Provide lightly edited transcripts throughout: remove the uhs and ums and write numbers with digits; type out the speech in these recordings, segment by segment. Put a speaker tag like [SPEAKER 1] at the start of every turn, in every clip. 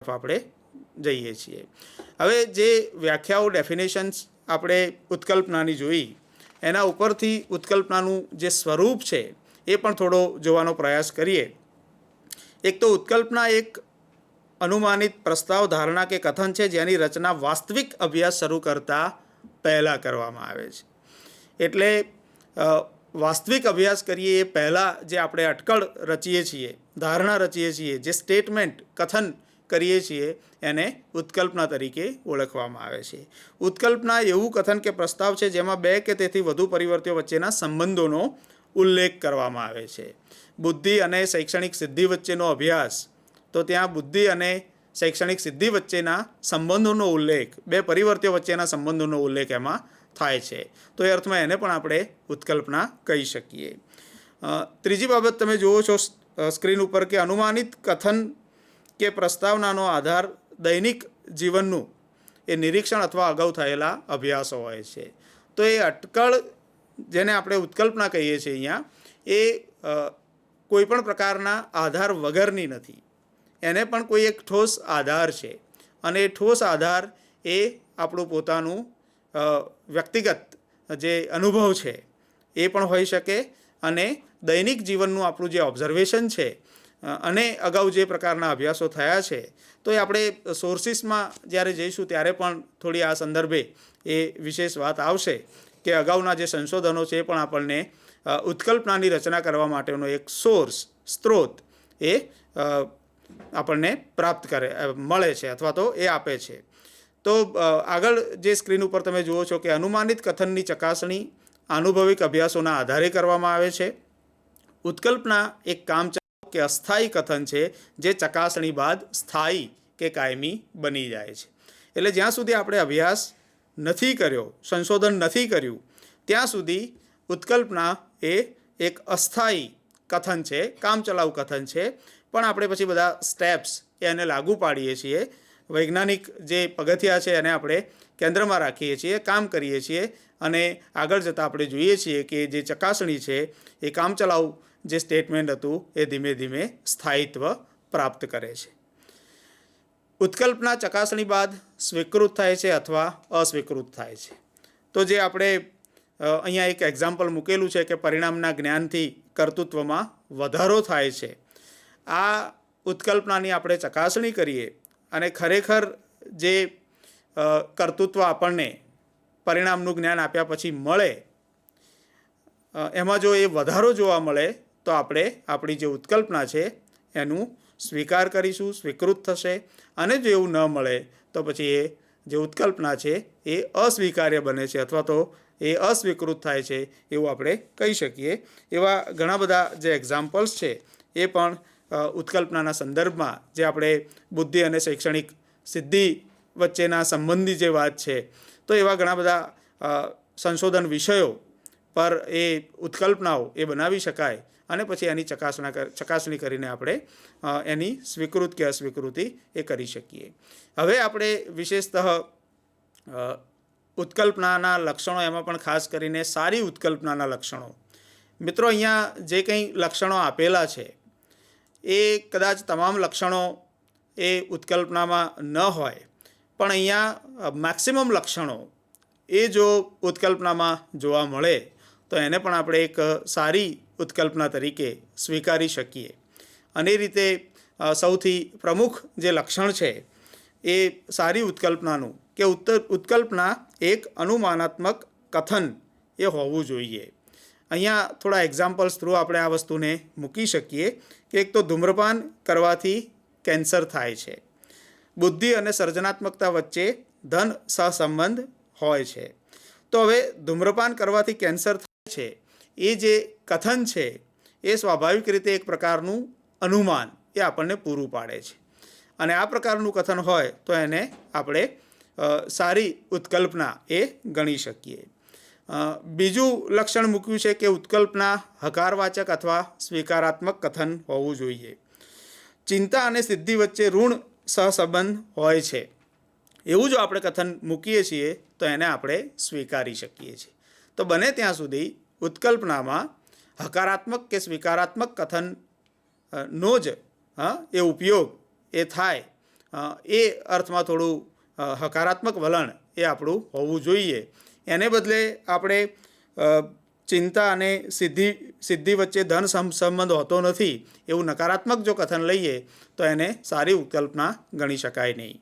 [SPEAKER 1] આપણે જઈએ છીએ। હવે જે વ્યાખ્યાઓ ડેફિનેશન્સ આપણે ઉત્કલ્પનાની જોઈ એના ઉપરથી ઉત્કલ્પનાનું જે સ્વરૂપ છે એ પણ થોડો જોવાનો પ્રયાસ કરીએ। એક તો ઉત્કલ્પના એક અનુમાનિત પ્રસ્તાવ, ધારણા કે કથન છે જેની રચના વાસ્તવિક અભ્યાસ શરૂ કરતા પહેલાં કરવામાં આવે છે। એટલે વાસ્તવિક અભ્યાસ કરીએ એ પહેલાં જે આપણે અટકળ રચીએ છીએ, ધારણા રચીએ છીએ, જે સ્ટેટમેન્ટ કથન કરીએ છીએ એને ઉત્કલ્પના તરીકે ઓળખવામાં આવે છે। ઉત્કલ્પના એવું કથન કે પ્રસ્તાવ છે જેમાં બે કે તેથી વધુ પરિવર્તિઓ વચ્ચેના સંબંધોનો ઉલ્લેખ કરવામાં આવે છે। બુદ્ધિ અને શૈક્ષણિક સિદ્ધિ વચ્ચેનો અભ્યાસ, તો ત્યાં બુદ્ધિ અને શૈક્ષણિક સિદ્ધિ વચ્ચેના સંબંધોનો ઉલ્લેખ, બે પરિવર્તિઓ વચ્ચેના સંબંધોનો ઉલ્લેખ એમાં થાય છે, તો એ અર્થમાં એને પણ આપણે ઉત્કલ્પના કહી શકીએ। ત્રીજી બાબત તમે જુઓ છો સ્ક્રીન ઉપર કે અનુમાનિત કથન કે પ્રસ્તાવનાનો આધાર દૈનિક જીવનનું એ નિરીક્ષણ અથવા અગાઉ થયેલા અભ્યાસો હોય છે। તો એ અટકળ જેને આપણે ઉત્કલ્પના કહીએ છીએ અહીંયા, એ કોઈપણ પ્રકારના આધાર વગરની નથી, એને પણ કોઈ એક ઠોસ આધાર છે અને એ ઠોસ આધાર એ આપણું પોતાનું વ્યક્તિગત જે અનુભવ છે એ પણ હોઈ શકે અને દૈનિક જીવનનું આપણું જે ઓબ્ઝર્વેશન છે અને અગાઉ જે પ્રકારના અભ્યાસો થયા છે, તો એ આપણે સોર્સિસમાં જ્યારે જઈશું ત્યારે પણ થોડી આ સંદર્ભે એ વિશેષ વાત આવશે કે અગાઉના જે સંશોધનો છે એ પણ આપણને ઉત્કલ્પનાની રચના કરવા માટેનો એક સોર્સ, સ્ત્રોત એ આપણને પ્રાપ્ત મળે છે અથવા તો એ આપે છે। તો આગળ જે સ્ક્રીન ઉપર તમે જુઓ છો કે અનુમાનિત કથનની ચકાસણી આનુભવિક અભ્યાસોના આધારે કરવામાં આવે છે। ઉત્કલ્પના એક કામચલાઉ કે અસ્થાયી કથન છે જે ચકાસણી બાદ સ્થાયી કે કાયમી બની જાય છે। એટલે જ્યાં સુધી આપણે અભ્યાસ નથી કર્યો, સંશોધન નથી કર્યું, ત્યાં સુધી ઉત્કલ્પના એ એક અસ્થાયી કથન છે, કામચલાઉ કથન છે, પણ આપણે પછી બધા સ્ટેપ્સ એને લાગુ પાડીએ છીએ, વૈજ્ઞાનિક જે પગથિયા છે એને આપણે કેન્દ્રમાં રાખીએ છીએ, કામ કરીએ છીએ અને આગળ જતાં આપણે જોઈએ છીએ કે જે ચકાસણી છે એ કામચલાઉ જે સ્ટેટમેન્ટ હતું એ ધીમે ધીમે સ્થાયિત્વ પ્રાપ્ત કરે છે। ઉત્કલ્પના ચકાસણી બાદ સ્વીકૃત થાય છે અથવા અસ્વીકૃત થાય છે। તો જે આપણે અહીંયા એક એક્ઝામ્પલ મૂકેલું છે કે પરિણામના જ્ઞાનથી કર્તૃત્વમાં વધારો થાય છે। આ ઉત્કલ્પનાની આપણે ચકાસણી કરીએ અને ખરેખર જે કર્તૃત્વ આપણને પરિણામનું જ્ઞાન આપ્યા પછી મળે, એમાં જો એ વધારો જોવા મળે તો આપણે આપણી જે ઉત્કલ્પના છે એનું સ્વીકાર કરીશું, સ્વીકૃત થશે, અને જો એવું ન મળે તો પછી એ જે ઉત્કલ્પના છે એ અસ્વીકાર્ય બને છે અથવા તો એ અસ્વીકૃત થાય છે એવું આપણે કહી શકીએ। એવા ઘણા બધા જે એક્ઝામ્પલ્સ છે એ પણ ઉત્કલ્પનાના સંદર્ભમાં, જે આપણે બુદ્ધિ અને શૈક્ષણિક સિદ્ધિ વચ્ચેના સંબંધી જે વાત છે, તો એવા ઘણા બધા સંશોધન વિષયો પર એ ઉત્કલ્પનાઓ એ બનાવી શકાય અને પછી એની ચકાસણી કરીને આપણે એની સ્વીકૃત કે અસ્વીકૃતિ એ કરી શકીએ। હવે આપણે વિશેષતઃ ઉત્કલ્પનાના લક્ષણો, એમાં પણ ખાસ કરીને સારી ઉત્કલ્પનાના લક્ષણો, મિત્રો અહીંયા જે કંઈ લક્ષણો આપેલા છે એ કદાચ તમામ લક્ષણો એ ઉત્કલ્પનામાં ન હોય, પણ અહીંયા મેક્સિમમ લક્ષણો એ જો ઉત્કલ્પનામાં જોવા મળે તો એને પણ આપણે એક સારી ઉત્કલ્પના તરીકે સ્વીકારી શકીએ। અને એ રીતે સૌથી પ્રમુખ જે લક્ષણ છે એ સારી ઉત્કલ્પનાનું કે ઉત્કલ્પના એક અનુમાનાત્મક કથન એ હોવું જોઈએ। અહીંયા થોડા એક્ઝામ્પલ્સ થ્રુ આપણે આ વસ્તુને મૂકી શકીએ કે એક તો ધૂમ્રપાન કરવાથી કેન્સર થાય છે, બુદ્ધિ અને સર્જનાત્મકતા વચ્ચે ધન સહસંબંધ હોય છે। તો હવે ધૂમ્રપાન કરવાથી કેન્સર થાય છે એ જે કથન છે એ સ્વાભાવિક રીતે એક પ્રકારનું અનુમાન એ આપણને પૂરું પાડે છે, અને આ પ્રકારનું કથન હોય તો એને આપણે સારી ઉત્કલ્પના એ ગણી શકીએ। બીજું લક્ષણ મૂક્યું છે કે ઉત્કલ્પના હકારવાચક અથવા સ્વીકારાત્મક કથન હોવું જોઈએ। ચિંતા અને સિદ્ધિ વચ્ચે ઋણ સહસંબંધ હોય છે એવું જો આપણે કથન મૂકીએ છીએ તો એને આપણે સ્વીકારી શકીએ છીએ। તો બને ત્યાં સુધી ઉત્કલ્પનામાં હકારાત્મક કે સ્વીકારાત્મક કથનનો જ એ ઉપયોગ એ થાય એ અર્થમાં થોડું હકારાત્મક વલણ એ આપણું હોવું જોઈએ. એને બદલે આપણે ચિંતા અને સિદ્ધિ વચ્ચે ધન સંબંધ હોતો નથી એવું નકારાત્મક જો કથન લઈએ તો એને સારી ઉત્કલ્પના ગણી શકાય નહીં.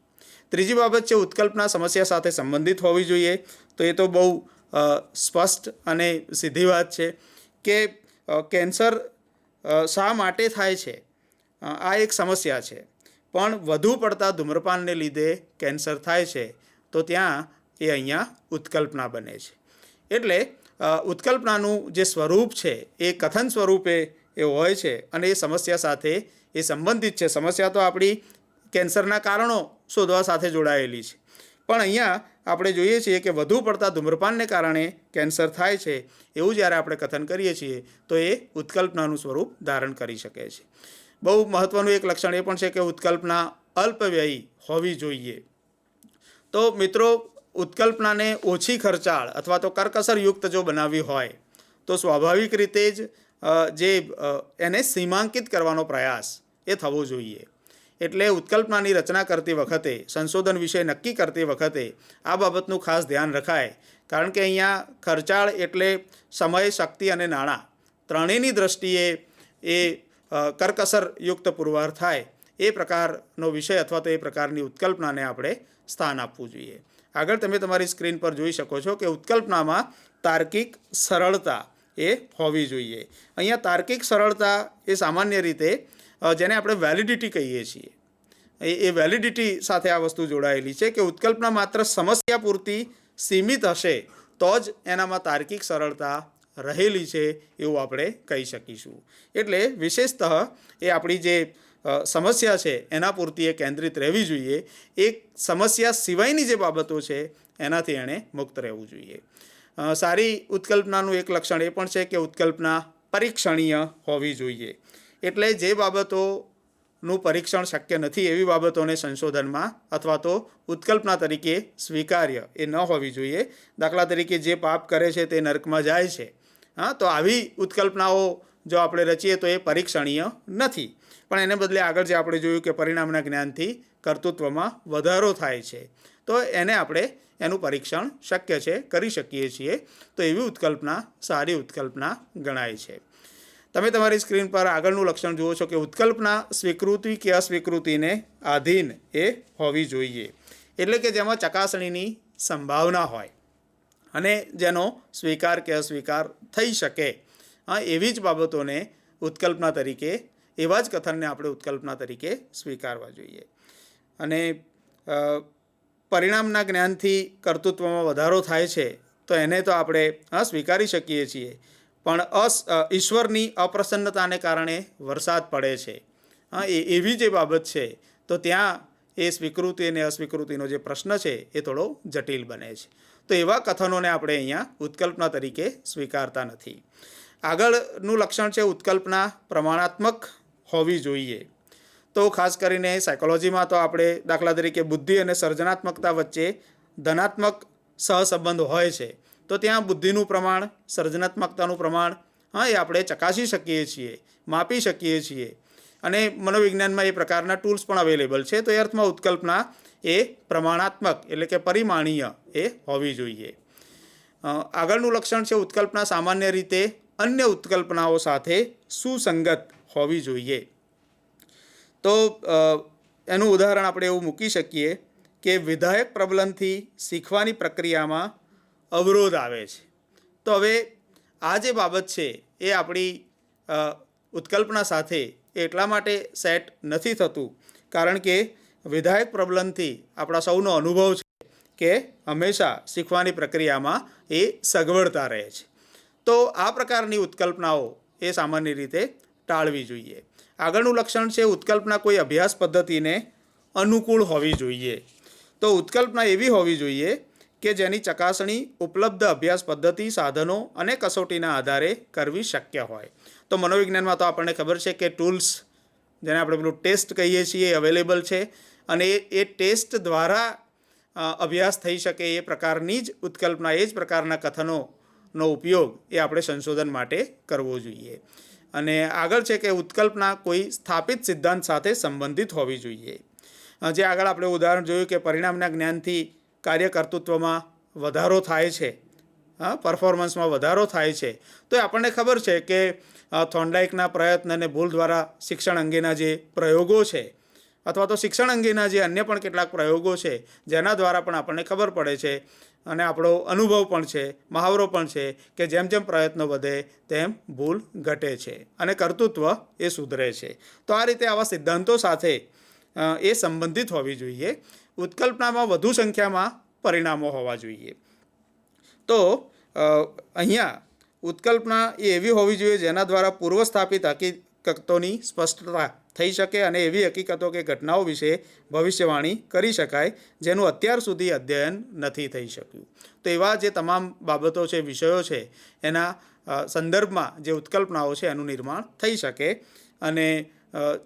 [SPEAKER 1] ત્રીજી બાબત છે ઉત્કલ્પના સમસ્યા સાથે સંબંધિત હોવી જોઈએ. તો એ તો બહુ સ્પષ્ટ અને સીધી વાત છે કે કેન્સર શા માટે થાય છે આ એક સમસ્યા છે, પણ વધુ પડતા ધૂમ્રપાનને લીધે કેન્સર થાય છે તો ત્યાં એ અહીંયા ઉત્કલ્પના બને છે. એટલે ઉત્કલ્પનાનું જે સ્વરૂપ છે એ કથન સ્વરૂપે એ હોય છે અને એ સમસ્યા સાથે એ સંબંધિત છે. સમસ્યા તો આપણી કેન્સરના કારણો શોધવા સાથે જોડાયેલી છે, પણ અહીંયા આપણે જોઈએ છીએ કે વધુ પડતા ધૂમ્રપાનને કારણે કેન્સર થાય છે એવું જ્યારે આપણે કથન કરીએ છીએ તો એ ઉત્કલ્પનાનું સ્વરૂપ ધારણ કરી શકે છે. બહુ મહત્ત્વનું એક લક્ષણ એ પણ છે કે ઉત્કલ્પના અલ્પવ્યયી હોવી જોઈએ. તો મિત્રો, ઉત્કલ્પનાને ઓછી ખર્ચાળ અથવા તો કરકસરયુક્ત જો બનાવવી હોય તો સ્વાભાવિક રીતે જ એને સીમાંકિત કરવાનો પ્રયાસ એ થવો જોઈએ. એટલે ઉત્કલ્પનાની રચના કરતી વખતે, સંશોધન વિષય નક્કી કરતી વખતે આ બાબતનું ખાસ ધ્યાન રખાય, કારણ કે અહીંયા ખર્ચાળ એટલે સમય, શક્તિ અને નાણાં ત્રણેયની દૃષ્ટિએ એ કરકસરયુક્ત પુરવાર થાય એ પ્રકારનો વિષય અથવા તો એ પ્રકારની ઉત્કલ્પનાને આપણે સ્થાન આપવું જોઈએ. આગળ તમે તમારી સ્ક્રીન પર જોઈ શકો છો કે ઉત્કલ્પનામાં તાર્કિક સરળતા એ હોવી જોઈએ. અહીંયા તાર્કિક સરળતા એ સામાન્ય રીતે જેને આપણે વેલિડિટી કહીએ છીએ એ વેલિડિટી સાથે આ વસ્તુ જોડાયેલી છે કે ઉત્કલ્પના માત્ર સમસ્યા પૂરતી સીમિત હશે તો જ એનામાં તાર્કિક સરળતા રહેલી છે એવું આપણે કહી શકીશું. એટલે વિશેષતઃ એ આપણી જે સમસ્યા છે એના પૂરતી એ કેન્દ્રિત રહેવી જોઈએ. એક સમસ્યા સિવાયની જે બાબતો છે એનાથી એણે મુક્ત રહેવું જોઈએ. સારી ઉત્કલ્પનાનું એક લક્ષણ એ પણ છે કે ઉત્કલ્પના પરીક્ષણીય હોવી જોઈએ. એટલે જે બાબતોનું પરીક્ષણ શક્ય નથી એવી બાબતોને સંશોધનમાં અથવા તો ઉત્કલ્પના તરીકે સ્વીકાર્ય એ ન હોવી જોઈએ. દાખલા તરીકે જે પાપ કરે છે તે નરકમાં જાય છે, તો આવી ઉત્કલ્પનાઓ જો આપણે રચીએ તો એ પરીક્ષણીય નથી. પણ એને બદલે આગળ જે આપણે જોયું કે પરિણામના જ્ઞાનથી કર્તૃત્વમાં વધારો થાય છે તો એને આપણે એનું પરીક્ષણ શક્ય છે, કરી શકીએ છીએ. તો એવી ઉત્કલ્પના સારી ઉત્કલ્પના ગણાય છે. તમે તમારી સ્ક્રીન પર આગળનું લક્ષણ જુઓ છો કે ઉત્કલ્પના સ્વીકૃતિ કે અસ્વીકૃતિને આધીન એ હોવી જોઈએ. એટલે કે જેમાં ચકાસણીની સંભાવના હોય અને જેનો સ્વીકાર કે અસ્વીકાર થઈ શકે એવી જ બાબતોને ઉત્કલ્પના તરીકે, એવા જ કથનને આપણે ઉત્કલ્પના તરીકે સ્વીકારવા જોઈએ. અને પરિણામના જ્ઞાનથી કર્તૃત્વમાં વધારો થાય છે તો એને તો આપણે સ્વીકારી શકીએ છીએ, પણ ઈશ્વરની અપ્રસન્નતાને કારણે વરસાદ પડે છે એવી જે બાબત છે તો ત્યાં એ સ્વીકૃતિ અને અસ્વીકૃતિનો જે પ્રશ્ન છે એ થોડો જટિલ બને છે. તો એવા કથનોને આપણે અહીંયા ઉત્કલ્પના તરીકે સ્વીકારતા નથી. આગળનું લક્ષણ છે ઉત્કલ્પના પ્રમાણાત્મક હોવી જોઈએ. તો ખાસ કરીને સાયકોલોજીમાં તો આપણે દાખલા તરીકે બુદ્ધિ અને સર્જનાત્મકતા વચ્ચે ધનાત્મક સહસંબંધ હોય છે તો ત્યાં બુદ્ધિનું પ્રમાણ, સર્જનાત્મકતાનું પ્રમાણ એ આપણે ચકાસી શકીએ છીએ, માપી શકીએ છીએ. અને મનોવિજ્ઞાનમાં એ પ્રકારના ટૂલ્સ પણ અવેલેબલ છે. તો એ અર્થમાં ઉત્કલ્પના એ પ્રમાણાત્મક એટલે કે પરિમાણીય એ હોવી જોઈએ. આગળનું લક્ષણ છે ઉત્કલ્પના સામાન્ય રીતે અન્ય ઉત્કલ્પનાઓ સાથે સુસંગત હોવી જોઈએ. તો એનું ઉદાહરણ આપણે એવું મૂકી શકીએ કે વિધાયક પ્રબલનથી શીખવાની પ્રક્રિયામાં અવરોધ આવે છે. તો હવે આ જે બાબત છે એ આપણી ઉત્કલ્પના સાથે એટલા માટે સેટ નથી થતું કારણ કે વિધાયક પ્રબલનથી આપણા સૌનો અનુભવ છે કે હંમેશા શીખવાની પ્રક્રિયામાં એ સગવડતા રહે છે. તો આ પ્રકારની ઉત્કલ્પનાઓ એ સામાન્ય રીતે ટાળવી જોઈએ. આગળનું લક્ષણ છે ઉત્કલ્પના કોઈ અભ્યાસ પદ્ધતિને અનુકૂળ હોવી જોઈએ. તો ઉત્કલ્પના એવી હોવી જોઈએ કે જેની ચકાસણી ઉપલબ્ધ અભ્યાસ પદ્ધતિ, સાધનો અને કસોટીના આધારે કરવી શક્ય હોય. તો મનોવિજ્ઞાનમાં તો આપણને ખબર છે કે ટૂલ્સ, જેને આપણે પેલું ટેસ્ટ કહીએ છીએ, એ અવેલેબલ છે અને એ ટેસ્ટ દ્વારા અભ્યાસ થઈ શકે એ પ્રકારની જ ઉત્કલ્પના, એ જ પ્રકારના કથનોનો ઉપયોગ એ આપણે સંશોધન માટે કરવો જોઈએ. અને આગળ છે કે ઉત્કલ્પના કોઈ સ્થાપિત સિદ્ધાંત સાથે સંબંધિત હોવી જોઈએ. જે આગળ આપણે ઉદાહરણ જોયું કે પરિણામના જ્ઞાનથી કાર્યકર્તૃત્વમાં વધારો થાય છે, પરફોર્મન્સમાં વધારો થાય છે. તો એ આપણને ખબર છે કે થોર્નડાઇકના પ્રયત્ન અને ભૂલ દ્વારા શિક્ષણ અંગેના જે પ્રયોગો છે અથવા તો શિક્ષણ અંગેના જે અન્ય પણ કેટલાક પ્રયોગો છે જેના દ્વારા પણ આપણને ખબર પડે છે અને આપણો અનુભવ પણ છે, મહાવરો પણ છે કે જેમ જેમ પ્રયત્નો વધે તેમ ભૂલ ઘટે છે અને કર્તૃત્વ એ સુધરે છે. તો આ રીતે આવા સિદ્ધાંતો સાથે એ સંબંધિત હોવી જોઈએ. ઉત્કલ્પનામાં વધુ સંખ્યામાં પરિણામો હોવા જોઈએ. તો અહીંયા ઉત્કલ્પના એ એવી હોવી જોઈએ જેના દ્વારા પૂર્વ સ્થાપિત હકીકતોની સ્પષ્ટતા થઈ શકે અને એવી હકીકતો કે ઘટનાઓ વિશે ભવિષ્યવાણી કરી શકાય જેનું અત્યાર સુધી અધ્યયન નથી થઈ શક્યું. તો એવા જે તમામ બાબતો છે, વિષયો છે, એના સંદર્ભમાં જે ઉત્કલ્પનાઓ છે એનું નિર્માણ થઈ શકે. અને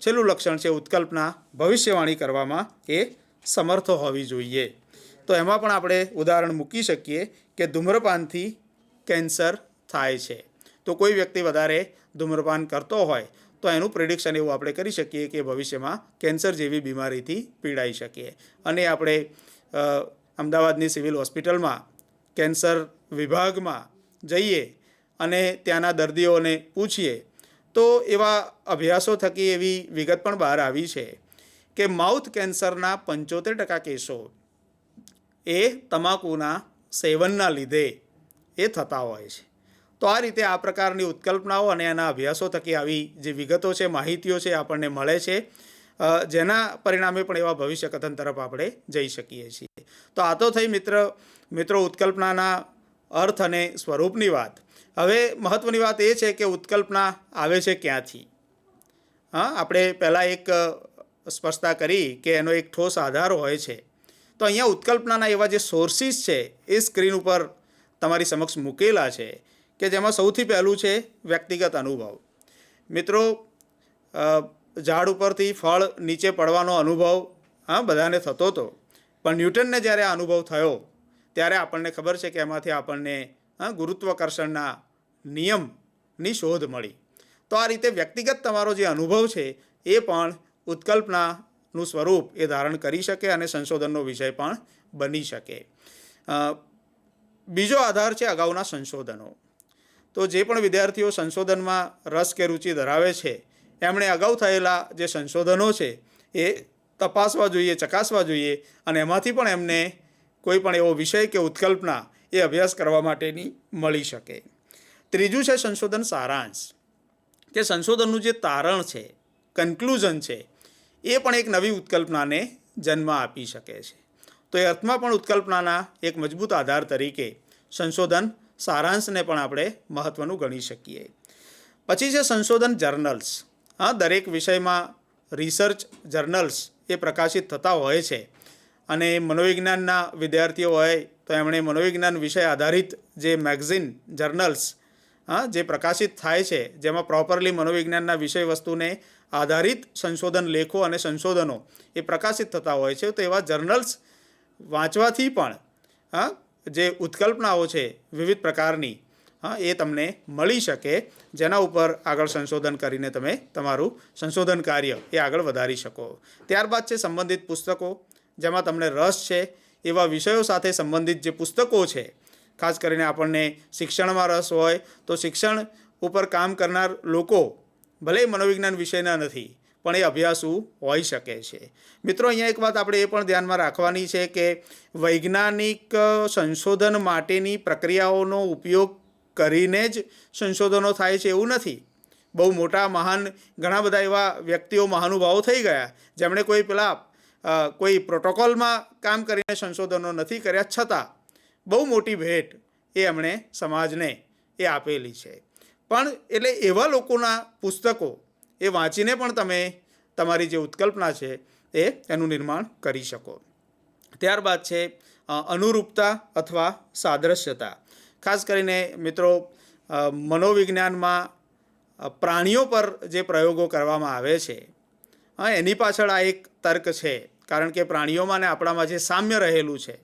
[SPEAKER 1] છેલ્લું લક્ષણ છે ઉત્કલ્પના ભવિષ્યવાણી કરવામાં એ સમર્થ હોવી જોઈએ. તો એમાં પણ આપણે ઉદાહરણ મૂકી શકીએ કે ધૂમ્રપાનથી કેન્સર થાય છે. તો કોઈ વ્યક્તિ વધારે ધૂમ્રપાન કરતો હોય તો એનું પ્રિડિક્શન એવું આપણે કરી શકીએ કે ભવિષ્યમાં કેન્સર જેવી બીમારીથી પીડાઈ શકીએ. અને આપણે અમદાવાદની સિવિલ હોસ્પિટલમાં કેન્સર વિભાગમાં જઈએ અને ત્યાંના દર્દીઓને પૂછીએ તો એવા અભ્યાસો થકી એવી વિગત પણ બહાર આવી છે કે માઉથ કેન્સરના 75% કેસો એ તમાકુના સેવનના લીધે એ થતા હોય છે. તો આ રીતે આ પ્રકારની ઉત્કલ્પનાઓ અને એના અભ્યાસો થકી આવી જે વિગતો છે, માહિતીઓ છે આપણને મળે છે, જેના પરિણામે પણ એવા ભવિષ્ય કથન તરફ આપણે જઈ શકીએ છીએ. તો આ તો થઈ મિત્રો ઉત્કલ્પનાના અર્થ અને સ્વરૂપની વાત. હવે મહત્ત્વની વાત એ છે કે ઉત્કલ્પના આવે છે ક્યાંથી. આપણે પહેલાં એક સ્પષ્ટતા કરી કે એનો એક ઠોસ આધાર હોય છે. તો અહીંયા ઉત્કલ્પનાના એવા જે સોર્સિસ છે એ સ્ક્રીન ઉપર તમારી સમક્ષ મૂકેલા છે કે જેમાં સૌથી પહેલું છે વ્યક્તિગત અનુભવ. મિત્રો, ઝાડ ઉપરથી ફળ નીચે પડવાનો અનુભવ બધાને થતો હતો, પણ ન્યૂટનને જ્યારે આ અનુભવ થયો ત્યારે આપણને ખબર છે કે એમાંથી આપણને ગુરુત્વાકર્ષણના નિયમની શોધ મળી. તો આ રીતે વ્યક્તિગત તમારો જે અનુભવ છે એ પણ ઉત્કલ્પનાનું સ્વરૂપ એ ધારણ કરી શકે અને સંશોધનનો વિષય પણ બની શકે. બીજો આધાર છે અગાઉના સંશોધનો. તો જે પણ વિદ્યાર્થીઓ સંશોધનમાં રસ કે રુચિ ધરાવે છે એમણે અગાઉ થયેલા જે સંશોધનો છે એ તપાસવા જોઈએ, ચકાસવા જોઈએ અને એમાંથી પણ એમને કોઈ પણ એવો વિષય કે ઉત્કલ્પના એ અભ્યાસ કરવા માટેની મળી શકે. ત્રીજું છે સંશોધન સારાંશ, કે સંશોધનનું જે તારણ છે, કન્ક્લુઝન છે, એ પણ એક નવી ઉત્કલ્પનાને જન્મ આપી શકે છે. તો એ અર્થમાં પણ ઉત્કલ્પનાના એક મજબૂત આધાર તરીકે સંશોધન સારાંશને પણ આપણે મહત્ત્વનું ગણી શકીએ. પછી છે સંશોધન જર્નલ્સ. દરેક વિષયમાં રિસર્ચ જર્નલ્સ એ પ્રકાશિત થતા હોય છે અને મનોવિજ્ઞાનના વિદ્યાર્થીઓ હોય તો એમણે મનોવિજ્ઞાન વિષય આધારિત જે મેગઝિન જર્નલ્સ જે પ્રકાશિત થાય છે જેમાં પ્રોપરલી મનોવિજ્ઞાનના વિષય વસ્તુને આધારિત સંશોધન લેખો અને સંશોધનો એ પ્રકાશિત થતા હોય છે. તો એવા જર્નલ્સ વાંચવાથી પણ જે ઉત્કલ્પનાઓ છે વિવિધ પ્રકારની એ તમને મળી શકે, જેના ઉપર આગળ સંશોધન કરીને તમે તમારું સંશોધન કાર્ય એ આગળ વધારી શકો. ત્યારબાદ છે સંબંધિત પુસ્તકો, જેમાં તમને રસ છે એવા વિષયો સાથે સંબંધિત જે પુસ્તકો છે. ખાસ કરીને આપણને શિક્ષણમાં રસ હોય તો શિક્ષણ ઉપર કામ કરનાર લોકો ભલે મનોવિજ્ઞાન વિષયના નથી પણ એ અભ્યાસુ હોઈ શકે છે. મિત્રો, અહીંયા એક વાત આપણે એ પણ ધ્યાનમાં રાખવાની છે કે વૈજ્ઞાનિક સંશોધન માટેની પ્રક્રિયાઓનો ઉપયોગ કરીને જ સંશોધનો થાય છે એવું નથી. બહુ મોટા મહાન ઘણા બધા એવા વ્યક્તિઓ, મહાનુભાવો થઈ ગયા જેમણે કોઈ પ્રોટોકોલમાં કામ કરીને સંશોધનો નથી કર્યા, છતાં બહુ મોટી ભેટ એ એમણે સમાજને એ આપેલી છે. પણ એટલે એવા લોકોના પુસ્તકો એ વાંચીને પણ તમે તમારી જે ઉત્કલ્પના છે એનું નિર્માણ કરી શકો. ત્યારબાદ છે અનુરૂપતા અથવા સાદ્રશ્યતા. ખાસ કરીને મિત્રો, મનોવિજ્ઞાનમાં પ્રાણીઓ પર જે પ્રયોગો કરવામાં આવે છે એની પાછળ આ એક તર્ક છે, કારણ કે પ્રાણીઓમાં ને આપણામાં જે સામ્ય રહેલું છે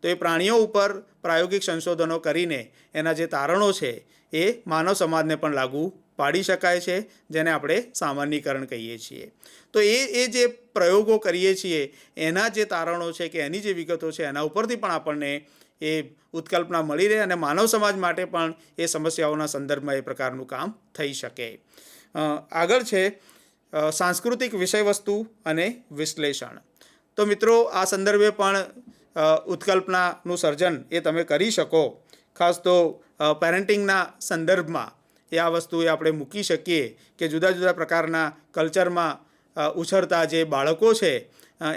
[SPEAKER 1] તો એ પ્રાણીઓ ઉપર પ્રાયોગિક સંશોધનો કરીને એના જે તારણો છે એ માનવ સમાજને પણ લાગુ પાડી શકાય છે, જેને આપણે સામાન્યીકરણ કહીએ છીએ. તો એ જે પ્રયોગો કરીએ છીએ એના જે તારણો છે કે એની જે વિગતો છે એના ઉપરથી પણ આપણને એ ઉત્કલ્પના મળી રહે અને માનવ સમાજ માટે પણ એ સમસ્યાઓના સંદર્ભમાં એ પ્રકારનું કામ થઈ શકે. આગળ છે સાંસ્કૃતિક વિષયવસ્તુ અને વિશ્લેષણ. તો મિત્રો, આ સંદર્ભે પણ ઉત્કલ્પનાનું સર્જન એ તમે કરી શકો. ખાસ તો પેરેન્ટિંગના સંદર્ભમાં આ વસ્તુ એ આપણે મૂકી શકીએ કે જુદા જુદા પ્રકારના કલ્ચરમાં ઉછળતા જે બાળકો છે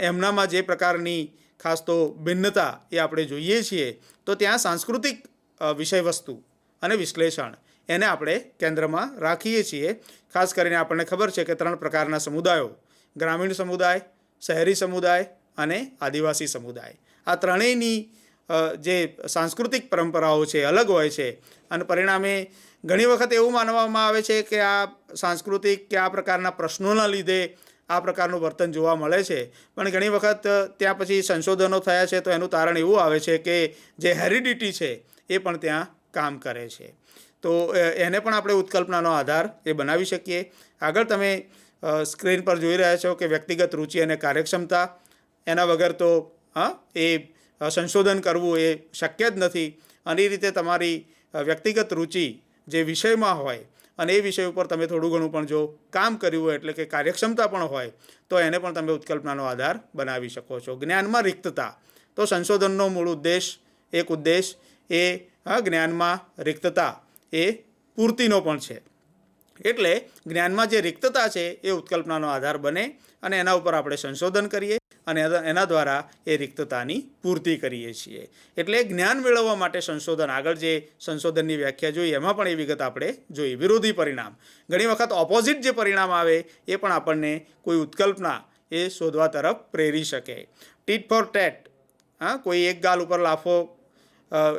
[SPEAKER 1] એમનામાં જે પ્રકારની ખાસ તો ભિન્નતા એ આપણે જોઈએ છીએ, તો ત્યાં સાંસ્કૃતિક વિષયવસ્તુ અને વિશ્લેષણ એને આપણે કેન્દ્રમાં રાખીએ છીએ. ખાસ કરીને આપણને ખબર છે કે 3 પ્રકારના સમુદાયો: ગ્રામીણ સમુદાય, શહેરી સમુદાય અને આદિવાસી સમુદાય. આ ત્રણેયની જે સાંસ્કૃતિક પરંપરાઓ છે અલગ હોય છે અને પરિણામે ઘણી વખત એવું માનવામાં આવે છે કે આ સાંસ્કૃતિક કે આ પ્રકારના પ્રશ્નોના લીધે આ પ્રકારનું વર્તન જોવા મળે છે. પણ ઘણી વખત ત્યાં પછી સંશોધનો થયા છે તો એનું તારણ એવું આવે છે કે જે હેરિડિટી છે એ પણ ત્યાં કામ કરે છે. તો એને પણ આપણે ઉત્કલ્પનાનો આધાર એ બનાવી શકીએ. આગળ તમે સ્ક્રીન પર જોઈ રહ્યા છો કે વ્યક્તિગત રુચિ અને કાર્યક્ષમતા, એના વગર તો એ સંશોધન કરવું એ શક્ય જ નથી. અને એ રીતે તમારી વ્યક્તિગત રુચિ જે વિષયમાં હોય અને એ વિષય ઉપર તમે થોડું ઘણું પણ જો કામ કર્યું હોય, એટલે કે કાર્યક્ષમતા પણ હોય, તો એને પણ તમે ઉત્કલ્પનાનો આધાર બનાવી શકો છો. જ્ઞાનમાં રિક્તતા. તો સંશોધનનો મૂળ ઉદ્દેશ એ જ્ઞાનમાં રિક્તતા એ પૂર્તિનો પણ છે. એટલે જ્ઞાનમાં જે રિક્તતા છે એ ઉત્કલ્પનાનો આધાર બને અને એના ઉપર આપણે સંશોધન કરીએ અને એના દ્વારા એ રિક્તતાની પૂર્તિ કરીએ છીએ. એટલે જ્ઞાન મેળવવા માટે સંશોધન, આગળ જે સંશોધનની વ્યાખ્યા જોઈ એમાં પણ એ વિગત આપણે જોઈ. વિરોધી પરિણામ, ઘણી વખત ઓપોઝિટ જે પરિણામ આવે એ પણ આપણને કોઈ ઉત્કલ્પના એ શોધવા તરફ પ્રેરી શકે. ટીટ ફોર ટેટ, કોઈ એક ગાલ ઉપર લાફો,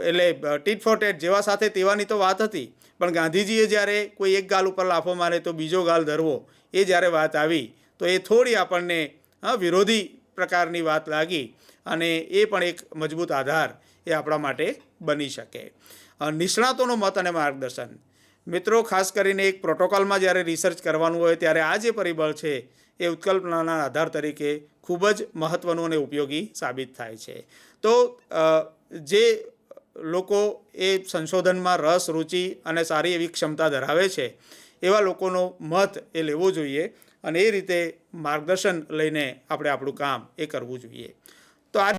[SPEAKER 1] એટલે ટીટ ફોર ટેટ, જેવા સાથે તેવાની તો વાત હતી, પણ ગાંધીજીએ જ્યારે કોઈ એક ગાલ ઉપર લાફો મારે તો બીજો ગાલ ધરવો, એ જ્યારે વાત આવી તો એ થોડી આપણને વિરોધી પ્રકારની વાત લાગી અને એ પણ એક મજબૂત આધાર એ આપણા માટે બની શકે. નિષ્ણાતોનો મત અને માર્ગદર્શન. મિત્રો, ખાસ કરીને એક પ્રોટોકોલમાં જ્યારે રિસર્ચ કરવાનું હોય ત્યારે આ જે પરિબળ છે એ ઉત્કલ્પનાના આધાર તરીકે ખૂબ જ મહત્ત્વનું અને ઉપયોગી સાબિત થાય છે. તો જે લોકો એ સંશોધનમાં રસ, રુચિ અને સારી એવી ક્ષમતા ધરાવે છે એવા લોકોનો મત એ લેવો જોઈએ અને એ રીતે માર્ગદર્શન લઈને આપણે આપણું કામ એ કરવું જોઈએ.